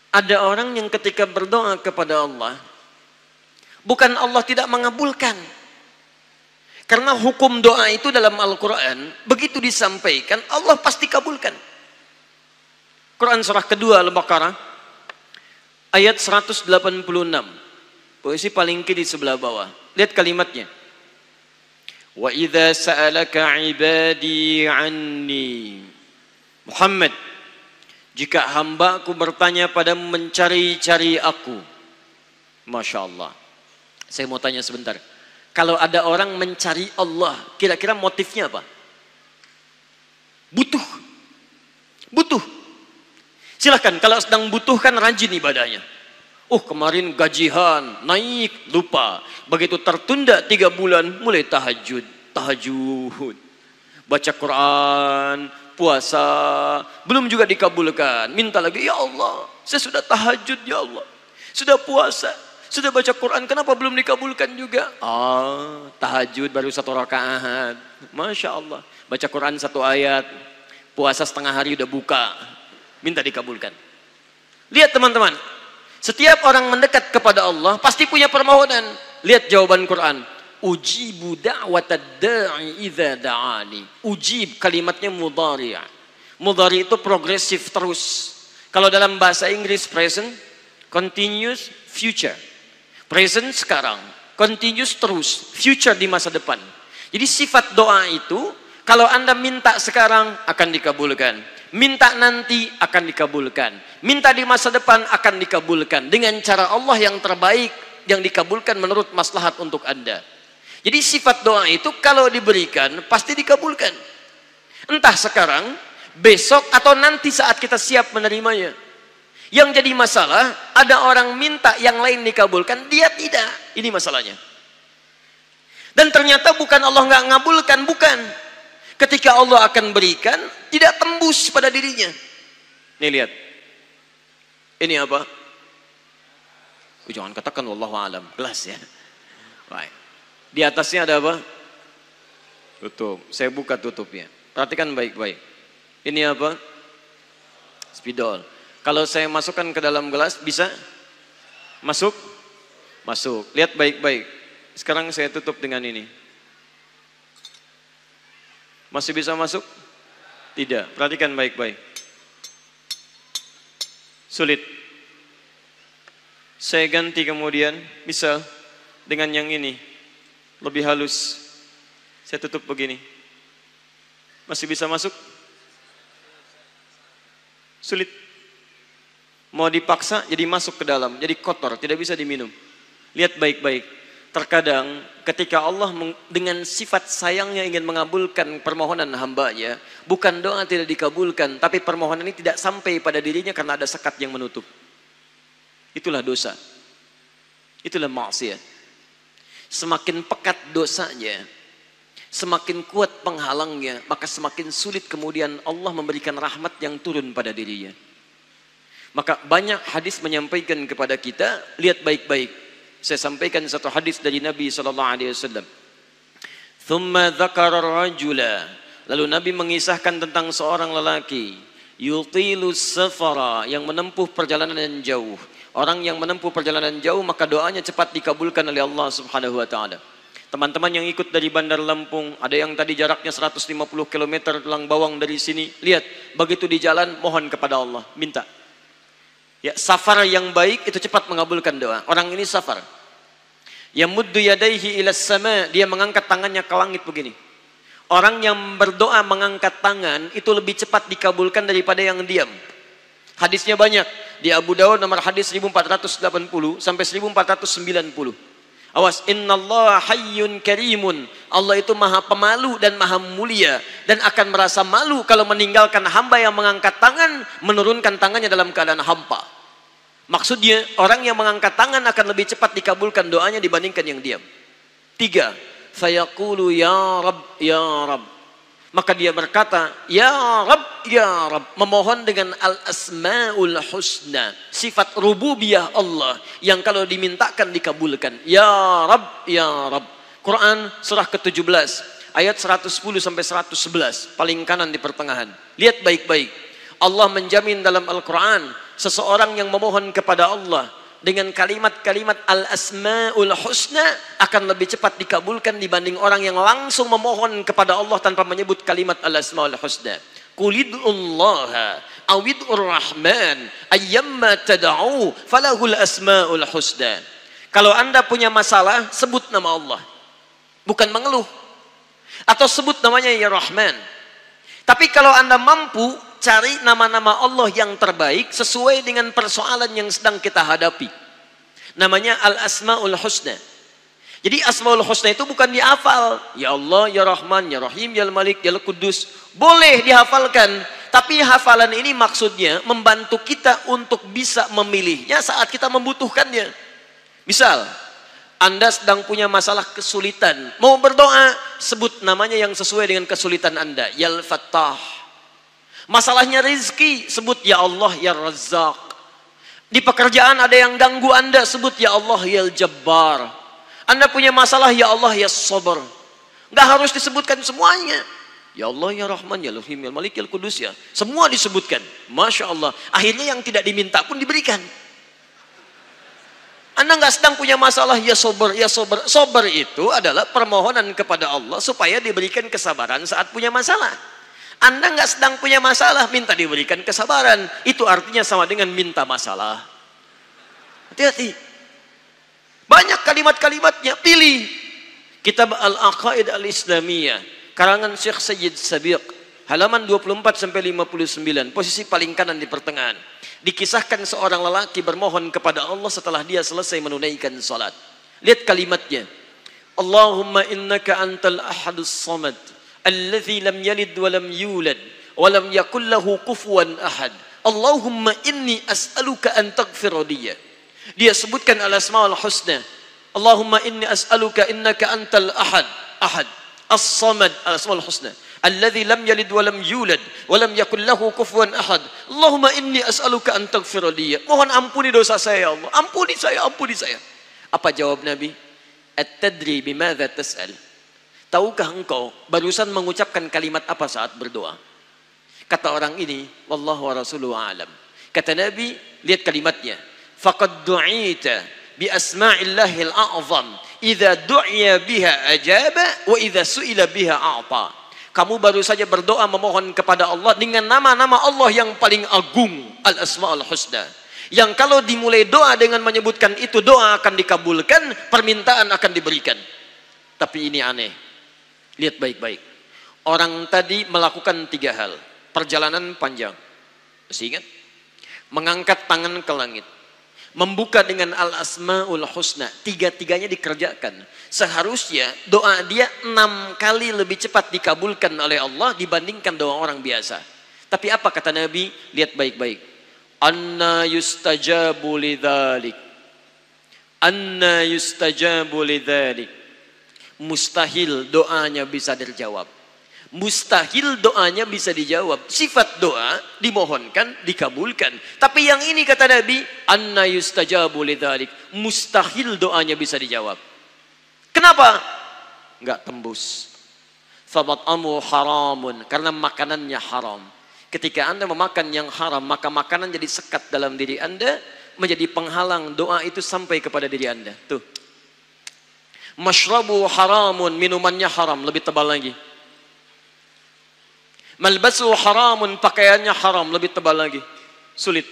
Ada orang yang ketika berdoa kepada Allah, bukan Allah tidak mengabulkan. Karena hukum doa itu dalam Al-Quran, begitu disampaikan, Allah pasti kabulkan. Quran surah kedua Al-Baqarah, ayat 186. Posisi paling kiri sebelah bawah. Lihat kalimatnya. Wa idza sa'alaka 'ibadi 'anni. Muhammad, jika hambaku bertanya padamu mencari-cari aku. Masya Allah. Saya mau tanya sebentar. Kalau ada orang mencari Allah, kira-kira motifnya apa? Butuh. Butuh. Silahkan, kalau sedang butuhkan rajin ibadahnya. Kemarin gajian, naik, lupa. Begitu tertunda 3 bulan, mulai tahajud. Baca Quran, puasa, belum juga dikabulkan. Minta lagi, ya Allah, saya sudah tahajud ya Allah. Sudah puasa, sudah baca Quran, kenapa belum dikabulkan juga? Tahajud baru 1 rakaat. Masya Allah. Baca Quran 1 ayat, puasa setengah hari udah buka. Minta dikabulkan. Lihat teman-teman, setiap orang mendekat kepada Allah pasti punya permohonan. Lihat jawaban Quran. Ujibu da'watad da'i idza da'ani. Ujib kalimatnya mudhari'. Mudhari' itu progresif terus. Kalau dalam bahasa Inggris present, continuous, future. Present sekarang, continuous terus, future di masa depan. Jadi sifat doa itu, kalau Anda minta sekarang akan dikabulkan. Minta nanti akan dikabulkan. Minta di masa depan akan dikabulkan. Dengan cara Allah yang terbaik, yang dikabulkan menurut maslahat untuk Anda. Jadi sifat doa itu kalau diberikan pasti dikabulkan. Entah sekarang, besok atau nanti saat kita siap menerimanya. Yang jadi masalah, ada orang minta yang lain dikabulkan, dia tidak. Ini masalahnya. Dan ternyata bukan Allah nggak ngabulkan, bukan. Ketika Allah akan berikan, tidak tembus pada dirinya. Nih lihat. Ini apa? Jangan katakan wallahu alam, gelas ya. Baik. Di atasnya ada apa? Tutup. Saya buka tutupnya. Perhatikan baik-baik. Ini apa? Spidol. Kalau saya masukkan ke dalam gelas, bisa? Masuk? Masuk. Lihat baik-baik. Sekarang saya tutup dengan ini. Masih bisa masuk? Tidak. Perhatikan baik-baik. Sulit. Saya ganti kemudian, bisa dengan yang ini. Lebih halus. Saya tutup begini. Masih bisa masuk? Sulit. Mau dipaksa jadi masuk ke dalam, jadi kotor, tidak bisa diminum. Lihat baik-baik. Terkadang ketika Allah dengan sifat sayangnya ingin mengabulkan permohonan hambanya, bukan doa tidak dikabulkan, tapi permohonan ini tidak sampai pada dirinya karena ada sekat yang menutup. Itulah dosa. Itulah maksiat. Semakin pekat dosanya, semakin kuat penghalangnya, maka semakin sulit kemudian Allah memberikan rahmat yang turun pada dirinya. Maka banyak hadis menyampaikan kepada kita, lihat baik-baik. Saya sampaikan satu hadis dari Nabi SAW. Thumma dzakara rajula. Lalu Nabi mengisahkan tentang seorang lelaki. Yutilu safara, yang menempuh perjalanan yang jauh. Orang yang menempuh perjalanan jauh, maka doanya cepat dikabulkan oleh Allah Subhanahu wa ta'ala. Teman-teman yang ikut dari Bandar Lampung, ada yang tadi jaraknya 150 km Telang Bawang dari sini. Lihat, begitu di jalan, mohon kepada Allah, minta. Ya, safar yang baik itu cepat mengabulkan doa. Orang ini safar. Yamuddu yadaihi ilas sama, dia mengangkat tangannya ke langit begini. Orang yang berdoa mengangkat tangan itu lebih cepat dikabulkan daripada yang diam. Hadisnya banyak. Di Abu Dawud nomor hadis 1480 sampai 1490. Awas, innallaha hayyun karimun. Allah itu maha pemalu dan maha mulia, dan akan merasa malu kalau meninggalkan hamba yang mengangkat tangan, menurunkan tangannya dalam keadaan hampa. Maksudnya orang yang mengangkat tangan akan lebih cepat dikabulkan doanya dibandingkan yang diam. 3. Fayaqulu ya Rabb ya Rabb. Maka dia berkata ya Rabb ya Rabb, memohon dengan al-asmaul husna, sifat rububiyah Allah yang kalau dimintakan dikabulkan. Ya Rabb ya Rabb. Quran surah ke-17 ayat 110 sampai 111, paling kanan di pertengahan. Lihat baik-baik. Allah menjamin dalam Al-Quran seseorang yang memohon kepada Allah dengan kalimat-kalimat al-asma'ul husna akan lebih cepat dikabulkan dibanding orang yang langsung memohon kepada Allah tanpa menyebut kalimat al-asma'ul husna. Qulid'ullaha awid'ur rahman ayyamma tad'u falahul asma'ul husna. Kalau Anda punya masalah, sebut nama Allah, bukan mengeluh, atau sebut namanya ya Rahman. Tapi kalau Anda mampu, cari nama-nama Allah yang terbaik sesuai dengan persoalan yang sedang kita hadapi. Namanya Al-Asma'ul Husna. Jadi Asma'ul Husna itu bukan dihafal. Ya Allah, Ya Rahman, Ya Rahim, Ya Malik, Ya Qudus. Boleh dihafalkan. Tapi hafalan ini maksudnya membantu kita untuk bisa memilihnya saat kita membutuhkannya. Misal, Anda sedang punya masalah kesulitan. Mau berdoa, sebut namanya yang sesuai dengan kesulitan Anda. Ya Al-Fattah. Masalahnya rezeki, sebut ya Allah ya Razzaq. Di pekerjaan ada yang ganggu Anda, sebut ya Allah ya Jabbar. Anda punya masalah, ya Allah ya Sabar. Nggak harus disebutkan semuanya. Ya Allah ya Rahman ya Rahim ya Malik ya Qudus ya. Semua disebutkan. Masya Allah. Akhirnya yang tidak diminta pun diberikan. Anda nggak sedang punya masalah, ya Sabar ya Sabar. Sabar itu adalah permohonan kepada Allah supaya diberikan kesabaran saat punya masalah. Anda nggak sedang punya masalah, minta diberikan kesabaran. Itu artinya sama dengan minta masalah. Hati-hati. Banyak kalimat-kalimatnya, pilih. Kitab Al-Aqaid Al-Islamiyah, karangan Syekh Sayyid Sabiq, halaman 24-59, posisi paling kanan di pertengahan. Dikisahkan seorang lelaki bermohon kepada Allah setelah dia selesai menunaikan salat. Lihat kalimatnya. Allahumma innaka antal ahadus samad. Alladzi lam yalid wa lam yulad wa lam yakul lahu kufuwan ahad. Allahumma inni as'aluka an taghfira li. Dia sebutkan al-asmaul husna. Allahumma inni as'aluka innaka antal ahad, ahad, as-samad, al-asmaul husna. Alladzi lam yalid wa lam yulad wa lam yakul lahu kufuwan ahad. Allahumma inni as'aluka an taghfira li. Mohon ampuni dosa saya ya Allah. Ampuni saya, ampuni saya. Apa jawab Nabi? At-tadri bimadza tas'al? Tahukah engkau barusan mengucapkan kalimat apa saat berdoa? Kata orang ini, wallahu wa rasuluhu a'lam. Kata Nabi, lihat kalimatnya. Faqad du'ita bi asma'illahil a'zam. Idza du'iya biha ajaba wa idza su'ila biha a'ta. Kamu baru saja berdoa memohon kepada Allah dengan nama-nama Allah yang paling agung, al-asma'ul husna. Yang kalau dimulai doa dengan menyebutkan itu, doa akan dikabulkan, permintaan akan diberikan. Tapi ini aneh. Lihat baik-baik. Orang tadi melakukan 3 hal. Perjalanan panjang. Masih ingat? Mengangkat tangan ke langit. Membuka dengan al-asma'ul husna. 3-tiganya dikerjakan. Seharusnya doa dia 6 kali lebih cepat dikabulkan oleh Allah dibandingkan doa orang biasa. Tapi apa kata Nabi? Lihat baik-baik. Anna yustajabu lidzalik. Anna yustajabu lidzalik. Mustahil doanya bisa dijawab. Mustahil doanya bisa dijawab. Sifat doa dimohonkan, dikabulkan. Tapi yang ini kata Nabi, anna yustajabu lidzalik. Mustahil doanya bisa dijawab. Kenapa? Enggak tembus. Famat'amu haramun, karena makanannya haram. Ketika Anda memakan yang haram, maka makanan jadi sekat dalam diri Anda, menjadi penghalang doa itu sampai kepada diri Anda. Tuh. Mashrabu haramun, minumannya haram, lebih tebal lagi. Malbasu haramun, pakaiannya haram, lebih tebal lagi. Sulit.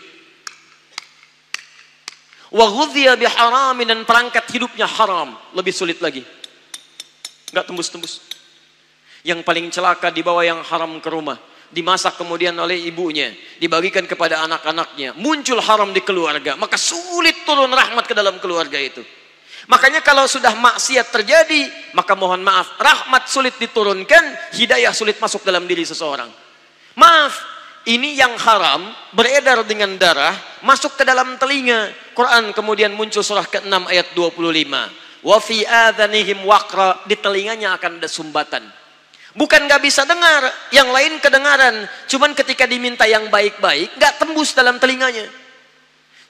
Wa ghudhiya biharamin, dan perangkat hidupnya haram, lebih sulit lagi. Enggak tembus-tembus. Yang paling celaka dibawa yang haram ke rumah, dimasak kemudian oleh ibunya, dibagikan kepada anak-anaknya, muncul haram di keluarga, maka sulit turun rahmat ke dalam keluarga itu. Makanya kalau sudah maksiat terjadi, maka mohon maaf, rahmat sulit diturunkan, hidayah sulit masuk dalam diri seseorang. Maaf, ini yang haram beredar dengan darah, masuk ke dalam telinga. Quran kemudian muncul surah ke-6 ayat 25. Wa fi adhanihim waqra, di telinganya akan ada sumbatan. Bukan nggak bisa dengar, yang lain kedengaran. Cuman ketika diminta yang baik-baik, nggak tembus dalam telinganya.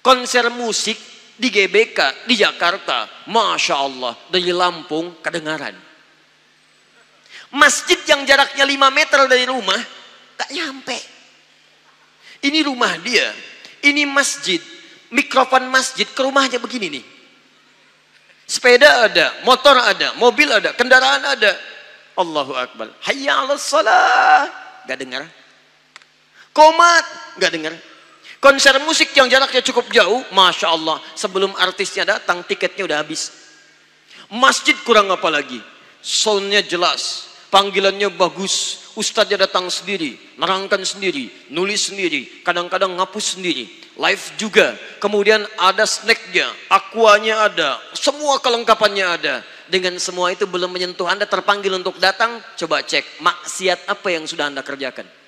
Konser musik di GBK, di Jakarta, Masya Allah, dari Lampung kedengaran. Masjid yang jaraknya 5 meter dari rumah, tak nyampe. Ini rumah dia, Ini masjid, mikrofon masjid ke rumahnya begini nih. Sepeda ada, motor ada, mobil ada, kendaraan ada. Allahu Akbar. Hayya 'alas shalah. Gak dengar. Komat, gak dengar. Konser musik yang jaraknya cukup jauh, Masya Allah. Sebelum artisnya datang, tiketnya udah habis. Masjid kurang apa lagi? Soundnya jelas, panggilannya bagus. Ustadznya datang sendiri, nerangkan sendiri, nulis sendiri, kadang-kadang ngapus sendiri, live juga. Kemudian ada snacknya, aquanya ada, semua kelengkapannya ada. Dengan semua itu belum menyentuh Anda terpanggil untuk datang, coba cek maksiat apa yang sudah Anda kerjakan.